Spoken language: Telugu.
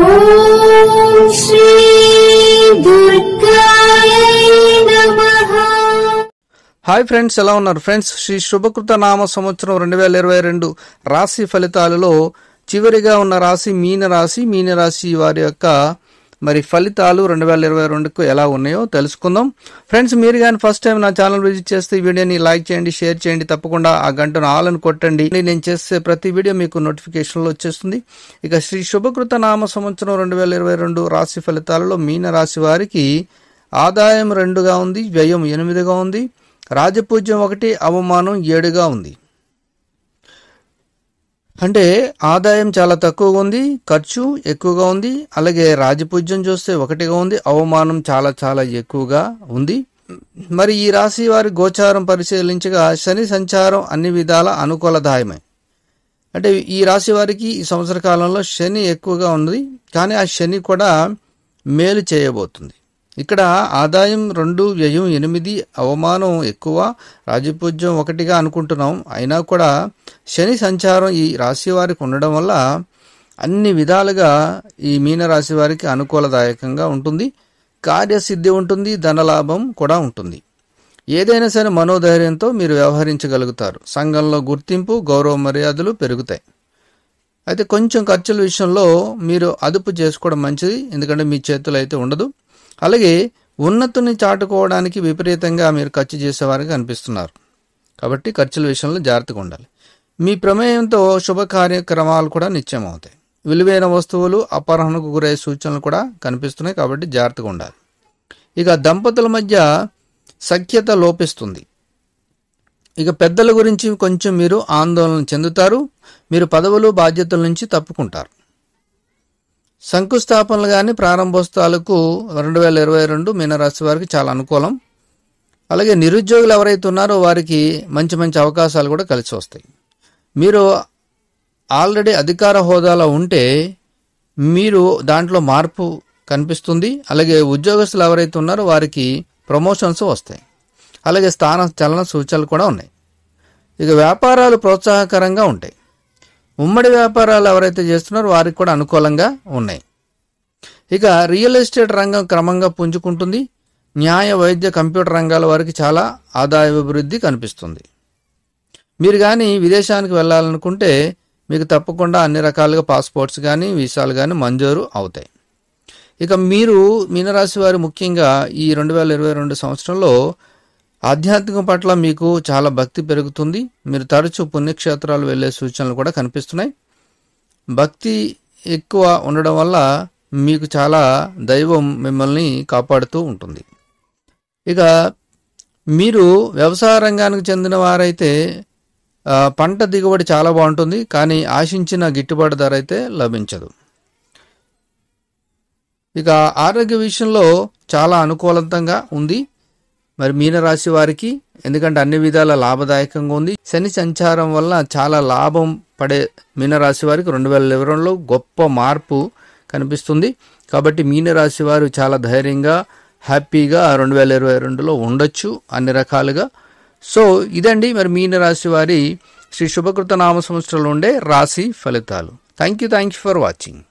ఓం శ్రీ దుర్గాయ నమః. హాయ్ ఫ్రెండ్స్, ఎలా ఉన్నారు ఫ్రెండ్స్? శ్రీ శుభకృత నామ సంవత్సరం 2022 రాశి ఫలితాలలో చివరిగా ఉన్న రాశి మీన రాశి. మీన రాశి వారి యొక్క మరి ఫలితాలు 2022కు ఎలా ఉన్నాయో తెలుసుకుందాం. ఫ్రెండ్స్, మీరు కానీ ఫస్ట్ టైం నా ఛానల్ విజిట్ చేస్తే ఈ వీడియోని లైక్ చేయండి, షేర్ చేయండి, తప్పకుండా ఆ గంటను ఆల్ అని కొట్టండి. నేను చేసే ప్రతి వీడియో మీకు నోటిఫికేషన్లో వచ్చేస్తుంది. ఇక శ్రీ శుభకృత నామ సంవత్సరం 2022 రాశి ఫలితాలలో మీన రాశి వారికి ఆదాయం 2గా ఉంది, వ్యయం 8గా ఉంది, రాజపూజ్యం 1, అవమానం 7గా ఉంది. అంటే ఆదాయం చాలా తక్కువగా ఉంది, ఖర్చు ఎక్కువగా ఉంది. అలాగే రాజపూజ్యం చూస్తే 1గా ఉంది, అవమానం చాలా చాలా ఎక్కువగా ఉంది. మరి ఈ రాశి వారి గోచారం పరిశీలించగా శని సంచారం అన్ని విధాల అనుకూలదాయమే. అంటే ఈ రాశి వారికి ఈ సంవత్సర కాలంలో శని ఎక్కువగా ఉంది, కానీ ఆ శని కూడా మేలు చేయబోతుంది. ఇక్కడ ఆదాయం 2, వ్యయం 8, అవమానం ఎక్కువ, రాజపూజ్యం 1గా అనుకుంటున్నాం. అయినా కూడా శని సంచారం ఈ రాశి వారికి ఉండడం వల్ల అన్ని విధాలుగా ఈ మీనరాశి వారికి అనుకూలదాయకంగా ఉంటుంది. కార్యసిద్ధి ఉంటుంది, ధనలాభం కూడా ఉంటుంది. ఏదైనా సరే మనోధైర్యంతో మీరు వ్యవహరించగలుగుతారు. సంఘంలో గుర్తింపు, గౌరవ మర్యాదలు పెరుగుతాయి. అయితే కొంచెం ఖర్చుల విషయంలో మీరు అదుపు చేసుకోవడం మంచిది, ఎందుకంటే మీ చేతులు అయితే ఉండదు. అలాగే ఉన్నతిని చాటుకోవడానికి విపరీతంగా మీరు ఖర్చు చేసేవారికి అనిపిస్తున్నారు, కాబట్టి ఖర్చుల విషయంలో జాగ్రత్తగా ఉండాలి. మీ ప్రమేయంతో శుభ కార్యక్రమాలు కూడా నిత్యమవుతాయి. విలువైన వస్తువులు అపహరణకు గురయ్యే సూచనలు కూడా కనిపిస్తున్నాయి, కాబట్టి జాగ్రత్తగా ఉండాలి. ఇక దంపతుల మధ్య సఖ్యత లోపిస్తుంది. ఇక పెద్దల గురించి కొంచెం మీరు ఆందోళన చెందుతారు. మీరు పదవులు బాధ్యతల నుంచి తప్పుకుంటారు. శంకుస్థాపనలు కానీ ప్రారంభోత్సవాలకు 2022 మీనరాశి వారికి చాలా అనుకూలం. అలాగే నిరుద్యోగులు ఎవరైతే ఉన్నారో వారికి మంచి మంచి అవకాశాలు కూడా కలిసి వస్తాయి. మీరు ఆల్రెడీ అధికార హోదాలో ఉంటే మీరు దాంట్లో మార్పు కనిపిస్తుంది. అలాగే ఉద్యోగస్తులు ఎవరైతే ఉన్నారో వారికి ప్రమోషన్స్ వస్తాయి. అలాగే స్థాన చలన సూచనలు కూడా ఉన్నాయి. ఇక వ్యాపారాలు ప్రోత్సాహకరంగా ఉంటాయి. ఉమ్మడి వ్యాపారాలు ఎవరైతే చేస్తున్నారో వారికి కూడా అనుకూలంగా ఉన్నాయి. ఇక రియల్ ఎస్టేట్ రంగం క్రమంగా పుంజుకుంటుంది. న్యాయ, వైద్య, కంప్యూటర్ రంగాల వారికి చాలా ఆదాయ అభివృద్ధి కనిపిస్తుంది. మీరు కానీ విదేశానికి వెళ్ళాలనుకుంటే మీకు తప్పకుండా అన్ని రకాలుగా పాస్పోర్ట్స్ కానీ వీసాలు కానీ మంజూరు అవుతాయి. ఇక మీరు మీనరాశి వారు ముఖ్యంగా ఈ 2022 సంవత్సరంలో ఆధ్యాత్మికం పట్ల మీకు చాలా భక్తి పెరుగుతుంది. మీరు తరచూ పుణ్యక్షేత్రాలు వెళ్ళే సూచనలు కూడా కనిపిస్తున్నాయి. భక్తి ఎక్కువ ఉండడం వల్ల మీకు చాలా దైవం మిమ్మల్ని కాపాడుతూ ఉంటుంది. ఇక మీరు వ్యవసాయ రంగానికి చెందిన వారైతే పంట దిగుబడి చాలా బాగుంటుంది, కానీ ఆశించిన గిట్టుబాటు ధర అయితే లభించదు. ఇక ఆరోగ్య విషయంలో చాలా అనుకూలంగా ఉంది మరి మీనరాశి వారికి, ఎందుకంటే అన్ని విధాల లాభదాయకంగా ఉంది. శని సంచారం వల్ల చాలా లాభం పడే మీనరాశి వారికి 2022లో గొప్ప మార్పు కనిపిస్తుంది. కాబట్టి మీనరాశి వారు చాలా ధైర్యంగా, హ్యాపీగా 2022లో ఉండొచ్చు అన్ని రకాలుగా. సో ఇదండి మరి మీనరాశి వారి శ్రీ శుభకృత నామ సంవత్సరంలో ఉండే రాశి ఫలితాలు. Thank you for watching.